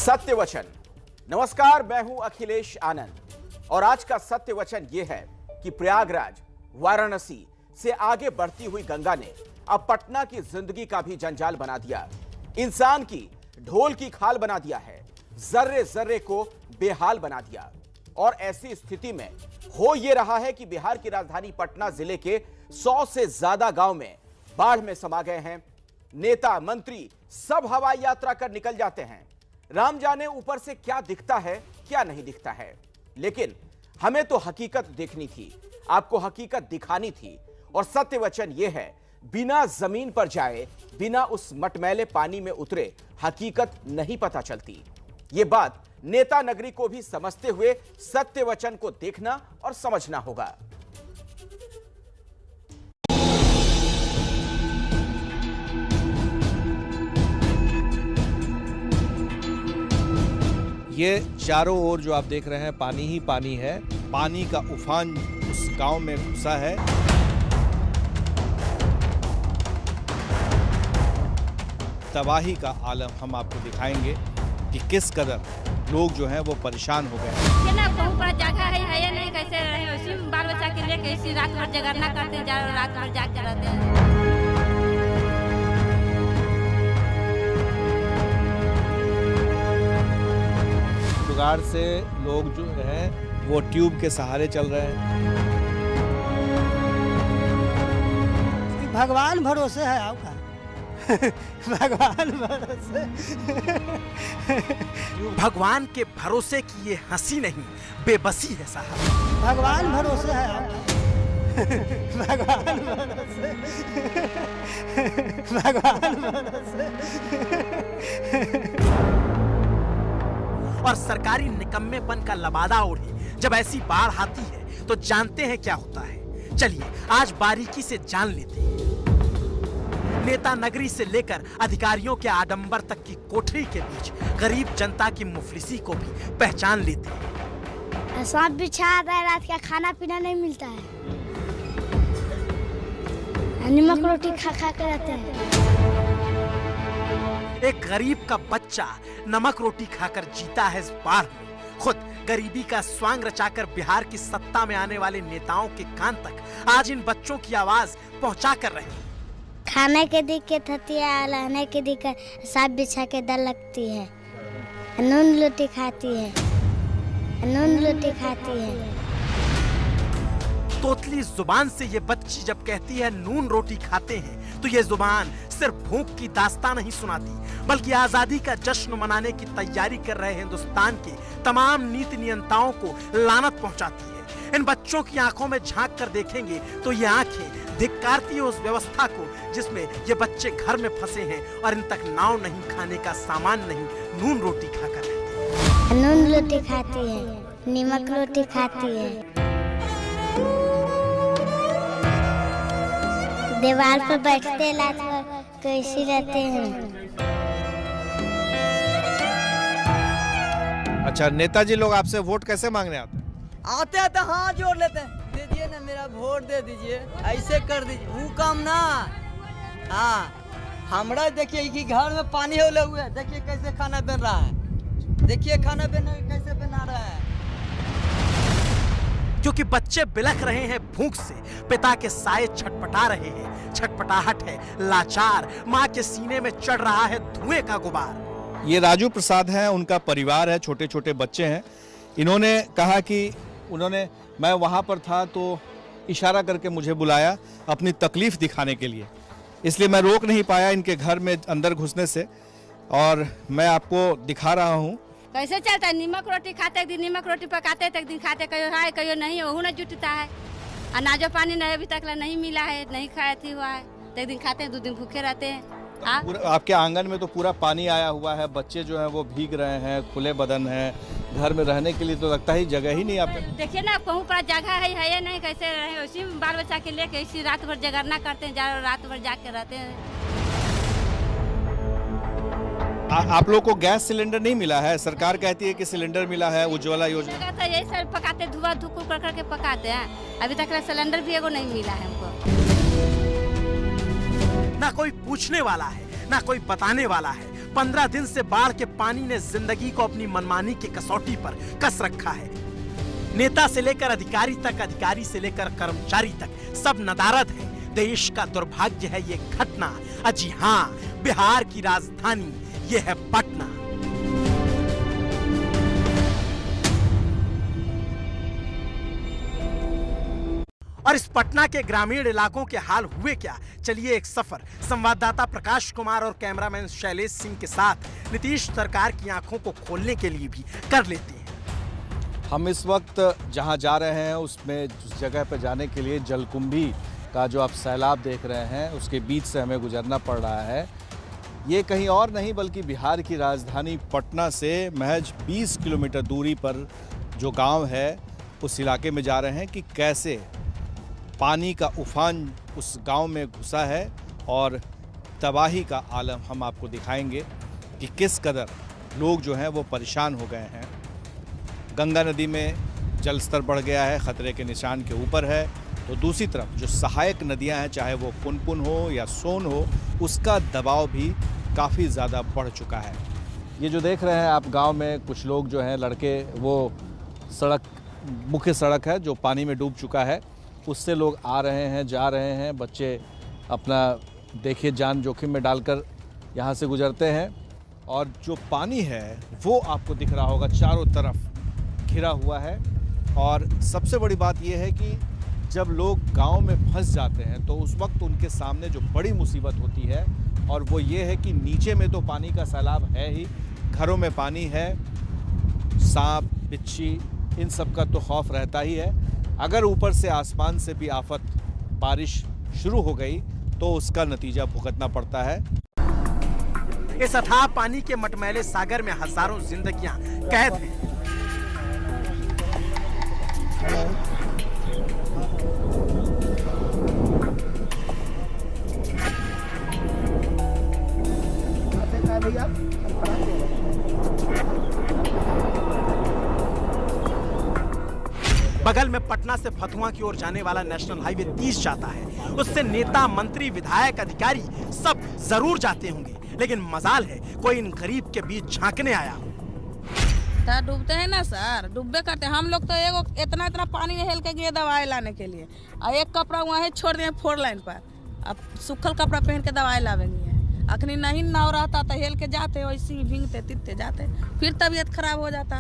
सत्य वचन। नमस्कार, मैं हूं अखिलेश आनंद और आज का सत्य वचन यह है कि प्रयागराज, वाराणसी से आगे बढ़ती हुई गंगा ने अब पटना की जिंदगी का भी जंजाल बना दिया, इंसान की ढोल की खाल बना दिया है, जर्रे जर्रे को बेहाल बना दिया। और ऐसी स्थिति में हो यह रहा है कि बिहार की राजधानी पटना जिले के 100 से ज्यादा गांव में बाढ़ में समा गए हैं। नेता मंत्री सब हवाई यात्रा कर निकल जाते हैं। राम जाने ऊपर से क्या दिखता है क्या नहीं दिखता है, लेकिन हमें तो हकीकत देखनी थी, आपको हकीकत दिखानी थी। और सत्य वचन यह है, बिना जमीन पर जाए, बिना उस मटमैले पानी में उतरे हकीकत नहीं पता चलती। यह बात नेता नगरी को भी समझते हुए सत्य वचन को देखना और समझना होगा। ये चारों ओर जो आप देख रहे हैं पानी ही पानी है। पानी का उफान उस गांव में घुसा है। तबाही का आलम हम आपको दिखाएंगे कि किस कदर लोग जो हैं वो परेशान हो गए हैं। ये ना बहुत बड़ा जगह है या नहीं, कैसे रहे उसी बाल बच्चा के लिए कैसी रात भर जगरना करते हैं, रात भर जाग कर रहते हैं। जुगाड़ से लोग जो हैं वो ट्यूब के सहारे चल रहे हैं। भगवान भरोसे है आपका। भगवान भरोसे। भगवान के भरोसे की ये हंसी नहीं, बेबसी है साहब। भगवान भरोसे है आपका। भगवान भरोसे। भगवान भरोसे। और सरकारी निकम्मेपन का लबादा ओढ़े जब ऐसी बाढ़ आती है तो जानते हैं क्या होता है। चलिए आज बारीकी से जान लेते हैं। नेता नगरी से लेकर अधिकारियों के आडंबर तक की कोठरी के बीच गरीब जनता की मुफलिसी को भी पहचान लेते हैं। सांप बिछा आता है, रात का खाना पीना नहीं मिलता है, नमक रोटी खा खा कर रहते हैं। एक गरीब का बच्चा नमक रोटी खाकर जीता है इस बाढ़ में। खुद गरीबी का स्वांग रचाकर बिहार की सत्ता में आने वाले नेताओं के कान तक आज इन बच्चों की आवाज पहुंचा कर रहे हैं। खाने के दिक्कत होती है, रहने की दिक्कत, सांप बिछा के डर लगती है, नून रोटी खाती है, नून रोटी खाती है। तोतली जुबान से ये बच्ची जब कहती है नून रोटी खाते हैं तो ये जुबान सिर्फ भूख की दास्तान नहीं सुनाती, बल्कि आजादी का जश्न मनाने की तैयारी कर रहे हिंदुस्तान के तमाम नीति नियंताओं को लानत पहुंचाती है। इन बच्चों की आंखों में झांक कर देखेंगे तो ये आंखें धिक्कारती है उस व्यवस्था को जिसमें ये बच्चे घर में फंसे हैं और इन तक नाव नहीं, खाने का सामान नहीं, नून रोटी खाकर रहते हैं। नून रोटी खाती है, नमक रोटी खाती है। दीवार पर बैठते लात कैसे रहते हैं। अच्छा, नेताजी लोग आपसे वोट कैसे मांगने आते हैं? आते हैं तो हाथ जोड़ लेते हैं, दीजिए ना मेरा वोट दे दीजिए, ऐसे कर दीजिए, वो काम ना। हाँ, हमरा देखिए कि घर में पानी होले हुए, देखिए कैसे खाना बन रहा है, देखिए खाना कैसे बना रहा है। क्योंकि बच्चे बिलख रहे हैं भूख से, पिता के साए छटपटा रहे हैं। छटपटाहट है लाचार, माँ के सीने में चढ़ रहा है धुएं का गुबार। ये राजू प्रसाद हैं, उनका परिवार है, छोटे छोटे बच्चे हैं। इन्होंने कहा कि मैं वहाँ पर था तो इशारा करके मुझे बुलाया अपनी तकलीफ दिखाने के लिए, इसलिए मैं रोक नहीं पाया इनके घर में अंदर घुसने से, और मैं आपको दिखा रहा हूँ। कैसे चलता है? नमक रोटी खाते, एक दिन नमक रोटी पकाते, एक दिन खाते, कहीं है कहीं नहीं, वह न जुटता है। अनाजो पानी नहीं अभी तक नहीं मिला है, नहीं खाया थी हुआ है, एक दिन खाते हैं, 2 दिन भूखे रहते हैं। आपके आंगन में तो पूरा पानी आया हुआ है, बच्चे जो हैं वो भीग रहे हैं, खुले बदन हैं, घर में रहने के लिए तो लगता ही जगह ही नहीं। आप देखिए ना बहुत बड़ा जगह है या नहीं, कैसे रहे उसी बाल बच्चा के लिए कैसी रात भर जगरना करते हैं, रात भर जाग कर रहते हैं। आप लोग को गैस सिलेंडर नहीं मिला है? सरकार कहती है कि सिलेंडर मिला है, उज्ज्वला योजना। तो यही सर पकाते, धुआं धुक कर करके पकाते हैं, अभी तक सिलेंडर भी एगो नहीं मिला है हमको। ना कोई पूछने वाला है, ना कोई बताने वाला है। 15 दिन से बाढ़ के पानी ने जिंदगी को अपनी मनमानी की कसौटी पर कस रखा है। नेता से लेकर अधिकारी तक, अधिकारी से लेकर कर्मचारी तक सब नदारद है। देश का दुर्भाग्य है ये घटना। जी हाँ, बिहार की राजधानी ये है पटना। और इस पटना के ग्रामीण इलाकों के हाल हुए क्या, चलिए एक सफर संवाददाता प्रकाश कुमार और कैमरामैन शैलेश सिंह के साथ नीतीश सरकार की आंखों को खोलने के लिए भी कर लेते हैं। हम इस वक्त जहां जा रहे हैं उसमें उस जगह पर जाने के लिए जलकुंभी का जो आप सैलाब देख रहे हैं उसके बीच से हमें गुजरना पड़ रहा है। ये कहीं और नहीं बल्कि बिहार की राजधानी पटना से महज 20 किलोमीटर दूरी पर जो गांव है उस इलाके में जा रहे हैं कि कैसे पानी का उफान उस गांव में घुसा है और तबाही का आलम हम आपको दिखाएंगे कि किस कदर लोग जो हैं वो परेशान हो गए हैं। गंगा नदी में जल स्तर बढ़ गया है, खतरे के निशान के ऊपर है। तो दूसरी तरफ जो सहायक नदियां हैं, चाहे वो पुनपुन हो या सोन हो, उसका दबाव भी काफ़ी ज़्यादा बढ़ चुका है। ये जो देख रहे हैं आप गांव में कुछ लोग जो हैं लड़के, वो सड़क, मुख्य सड़क है जो पानी में डूब चुका है, उससे लोग आ रहे हैं, जा रहे हैं। बच्चे अपना देखिए जान जोखिम में डालकर यहाँ से गुजरते हैं। और जो पानी है वो आपको दिख रहा होगा चारों तरफ घिरा हुआ है। और सबसे बड़ी बात यह है कि जब लोग गांव में फंस जाते हैं तो उस वक्त उनके सामने जो बड़ी मुसीबत होती है और वो ये है कि नीचे में तो पानी का सैलाब है ही, घरों में पानी है, सांप बिच्छी इन सब का तो खौफ रहता ही है। अगर ऊपर से आसमान से भी आफत बारिश शुरू हो गई तो उसका नतीजा भुगतना पड़ता है। इस अथाह पानी के मटमैले सागर में हजारों जिंदगियां कैद हैं। बगल में पटना से फतुहा की ओर जाने वाला नेशनल हाईवे 30 जाता है। उससे नेता, मंत्री, विधायक, अधिकारी सब जरूर जाते होंगे, लेकिन मजाल है कोई इन गरीब के बीच झांकने आया। डूबते हैं ना सर, डूबे करते हैं। हम लोग तो एगो इतना इतना पानी में हेल के गए दवाई लाने के लिए, और एक कपड़ा वहाँ छोड़ दिए 4 लाइन पर। अब सूखल कपड़ा पहन के दवाई लावेंगे। अखनी नहीं नाव रहता तो हेल के जाते, वैसे ही भींगते तितते जाते, फिर तबीयत खराब हो जाता।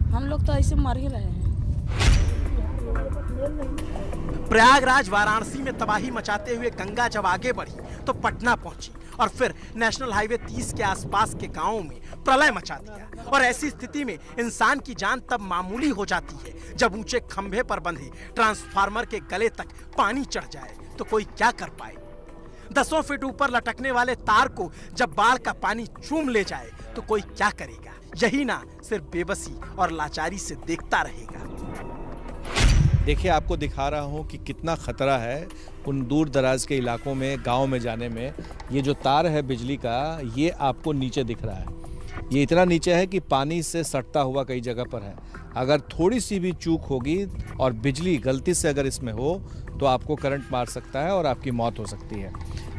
हम लोग तो ऐसे मर ही रहे हैं। प्रयागराज, वाराणसी में तबाही मचाते हुए गंगा जब आगे बढ़ी तो पटना पहुंची और फिर नेशनल हाईवे 30 के आसपास के गांवों में प्रलय मचा दिया। और ऐसी स्थिति में इंसान की जान तब मामूली हो जाती है जब ऊंचे खंभे पर बंधे ट्रांसफार्मर के गले तक पानी चढ़ जाए तो कोई क्या कर पाए। 10 फीट ऊपर लटकने वाले तार को जब बाढ़ का पानी चूम ले जाए तो कोई क्या करेगा। यही ना सिर्फ बेबसी और लाचारी से देखता रहेगा। देखिए आपको दिखा रहा हूँ कि कितना खतरा है उन दूर दराज के इलाकों में, गांव में जाने में। ये जो तार है बिजली का, ये आपको नीचे दिख रहा है। ये इतना नीचे है कि पानी से सटता हुआ कई जगह पर है। अगर थोड़ी सी भी चूक होगी और बिजली गलती से अगर इसमें हो तो आपको करंट मार सकता है और आपकी मौत हो सकती है।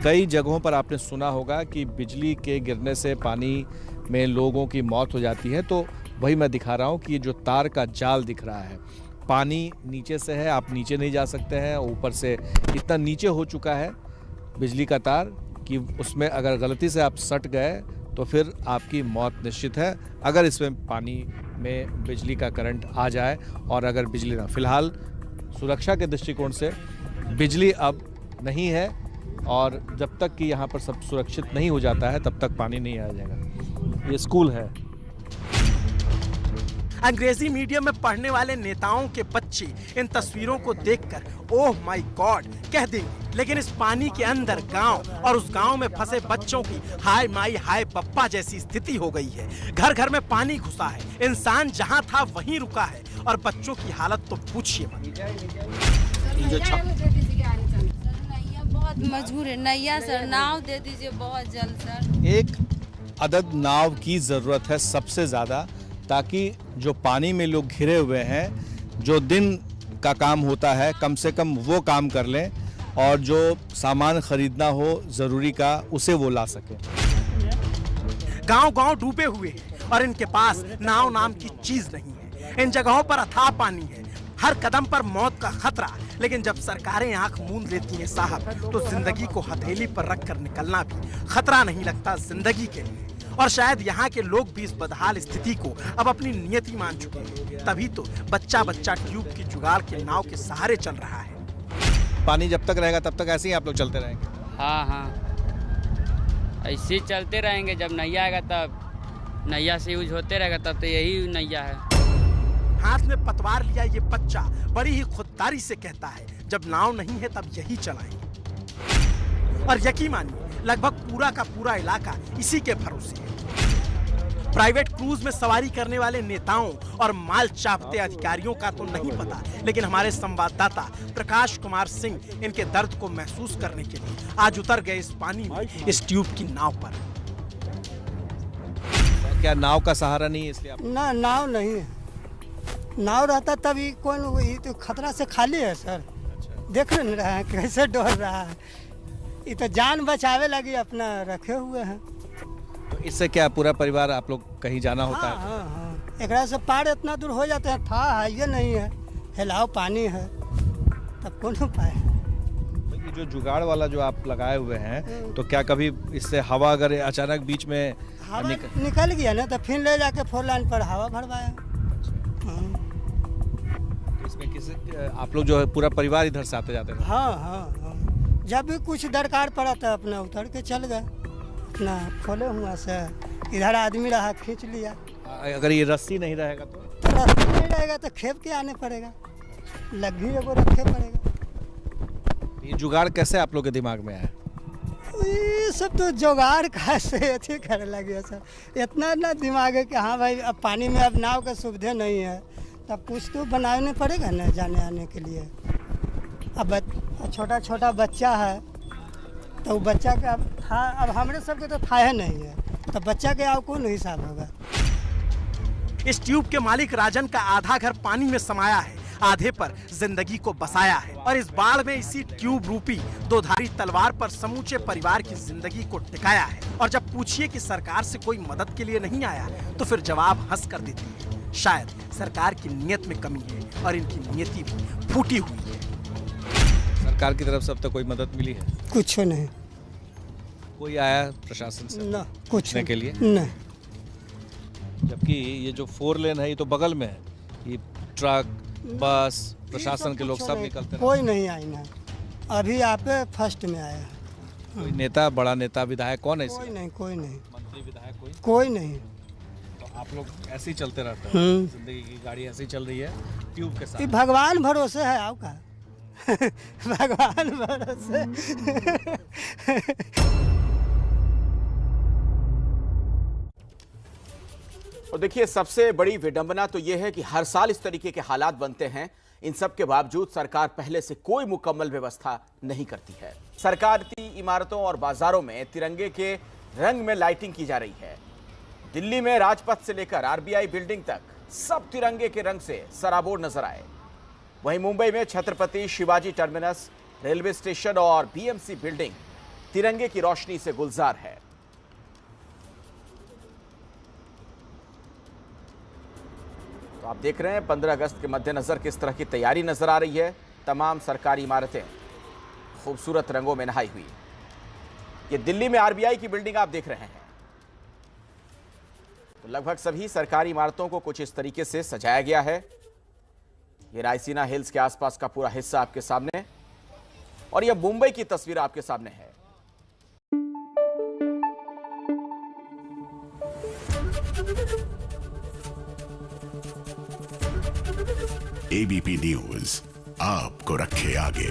कई जगहों पर आपने सुना होगा कि बिजली के गिरने से पानी में लोगों की मौत हो जाती है। तो वही मैं दिखा रहा हूँ कि ये जो तार का जाल दिख रहा है, पानी नीचे से है, आप नीचे नहीं जा सकते हैं। ऊपर से इतना नीचे हो चुका है बिजली का तार कि उसमें अगर गलती से आप सट गए तो फिर आपकी मौत निश्चित है, अगर इसमें पानी में बिजली का करंट आ जाए और अगर बिजली ना। फिलहाल सुरक्षा के दृष्टिकोण से बिजली अब नहीं है और जब तक कि यहाँ पर सब सुरक्षित नहीं हो जाता है तब तक पानी नहीं आ जाएगा। ये स्कूल है। अंग्रेजी मीडियम में पढ़ने वाले नेताओं के बच्चे इन तस्वीरों को देखकर ओह माय गॉड कह देंगे, लेकिन इस पानी के अंदर गांव और उस गांव में फंसे बच्चों की हाय माई हाय पप्पा जैसी स्थिति हो गई है। घर घर में पानी घुसा है, इंसान जहां था वहीं रुका है और बच्चों की हालत तो पूछिए मत। बहुत मजबूर है, नैया सर नाव दे दीजिए बहुत जल्द सर। एक अदद नाव की ज़रूरत है सबसे ज़्यादा, ताकि जो पानी में लोग घिरे हुए हैं, जो दिन का काम होता है कम से कम वो काम कर लें और जो सामान खरीदना हो ज़रूरी का उसे वो ला सकें। गांव-गांव डूबे हुए हैं और इनके पास नाव नाम की चीज नहीं है। इन जगहों पर अथाह पानी है, हर कदम पर मौत का खतरा। लेकिन जब सरकारें आंख मूंद लेती हैं साहब, तो जिंदगी को हथेली पर रखकर निकलना भी खतरा नहीं लगता जिंदगी के लिए। और शायद यहाँ के लोग भी इस बदहाल स्थिति को अब अपनी नियति मान चुके हैं। तभी तो बच्चा बच्चा ट्यूब की जुगाड़ के नाव के सहारे चल रहा है। पानी जब तक रहेगा तब तक ऐसे ही आप लोग चलते रहेंगे? हाँ, ऐसे ही चलते रहेंगे। जब नैया आएगा तब नैया से यूज होते रहेगा, तब तो यही नैया है। हाथ में पतवार लिया ये बच्चा बड़ी ही खुददारी से कहता है, जब नाव नहीं है तब यही चलाएंगे। और यकीन मानिए, लगभग पूरा का पूरा इलाका इसी के भरोसे है। प्राइवेट क्रूज में सवारी करने वाले नेताओं और माल चापते अधिकारियों का तो नहीं पता, लेकिन हमारे संवाददाता प्रकाश कुमार सिंह इनके दर्द को महसूस करने के लिए आज उतर गए इस पानी में, इस ट्यूब की नाव पर। क्या नाव का सहारा नहीं है इसलिए आप? ना, नाव नहीं है। नाव रहता तभी कौन, तो खतरा से खाली है सर। देख नहीं रहा है कैसे डर रहा है। ये तो जान बचावे लगी अपना रखे हुए हैं। तो इससे क्या पूरा परिवार आप लोग कहीं जाना होता है? हाँ। एकरा से पार इतना दूर हो जाते हैं, था ये नहीं है, हिलाओ पानी है, तब कौन उपाय है। ये जो जुगाड़ वाला जो आप लगाए हुए हैं, तो क्या कभी इससे हवा अगर अचानक बीच में निकल गया ना, तो फिर ले जाके 4 लाइन पर हवा भरवाया। इसमें किसी आप लोग जो है पूरा परिवार इधर से आते जाते हैं? हाँ। जब भी कुछ दरकार पड़ा था अपना उतर के चल गए, अपना खोले हुआ से इधर आदमी रहा खींच लिया। अगर ये रस्सी नहीं रहेगा तो? रस्सी नहीं रहेगा तो खेप के आने पड़ेगा, लग्गी एगो रखे पड़ेगा। ये जुगाड़ कैसे आप लोग के दिमाग में आया? ये सब तो जुगाड़ का से अच्छे करने लगे सर। इतना ना दिमाग है कि हाँ भाई, अब पानी में अब नाव का सुविधा नहीं है, तब कुछ तो बनाने पड़ेगा ना जाने आने के लिए। अब छोटा छोटा बच्चा है, तो बच्चा का अब हमारे सबके तो था है नहीं है, तो बच्चा के अब कौन हिसाब होगा। इस ट्यूब के मालिक राजन का आधा घर पानी में समाया है, आधे पर जिंदगी को बसाया है। और इस बाढ़ में इसी ट्यूब रूपी दोधारी तलवार पर समूचे परिवार की जिंदगी को टिकाया है। और जब पूछिए कि सरकार से कोई मदद के लिए नहीं आया, तो फिर जवाब हंस कर देती है, शायद सरकार की नीयत में कमी है और इनकी नीयति भी फूटी हुई है। सरकार की तरफ से अब तक कोई मदद मिली है? कुछ नहीं। कोई आया प्रशासन से ना कुछ के लिए? नहीं। जबकि ये जो 4 लेन है ये तो बगल में है, ये ट्रक बस प्रशासन के लोग सब निकलते हैं। कोई नहीं आई ना, अभी आप फर्स्ट में आया। कोई नेता, बड़ा नेता, विधायक कौन है? कोई नहीं। मंत्री विधायक कोई नहीं। तो आप लोग ऐसे ही चलते रहते हैं, जिंदगी की गाड़ी ऐसे ही चल रही है ट्यूब के साथ? भगवान भरोसे है आपका। भगवान भरोसे। और देखिए, सबसे बड़ी विडंबना तो यह है कि हर साल इस तरीके के हालात बनते हैं। इन सब के बावजूद सरकार पहले से कोई मुकम्मल व्यवस्था नहीं करती है। सरकारी इमारतों और बाजारों में तिरंगे के रंग में लाइटिंग की जा रही है। दिल्ली में राजपथ से लेकर आरबीआई बिल्डिंग तक सब तिरंगे के रंग से सराबोर नजर आए। वहीं मुंबई में Chhatrapati Shivaji terminus, railway station और बीएमसी बिल्डिंग तिरंगे की रोशनी से गुलजार है। तो आप देख रहे हैं 15 अगस्त के मद्देनजर किस तरह की तैयारी नजर आ रही है। तमाम सरकारी इमारतें खूबसूरत रंगों में नहाई हुई। ये दिल्ली में आरबीआई की बिल्डिंग आप देख रहे हैं। तो लगभग सभी सरकारी इमारतों को कुछ इस तरीके से सजाया गया है। ये रायसीना हिल्स के आसपास का पूरा हिस्सा आपके सामने, और यह मुंबई की तस्वीर आपके सामने है। एबीपी न्यूज आपको रखे आगे।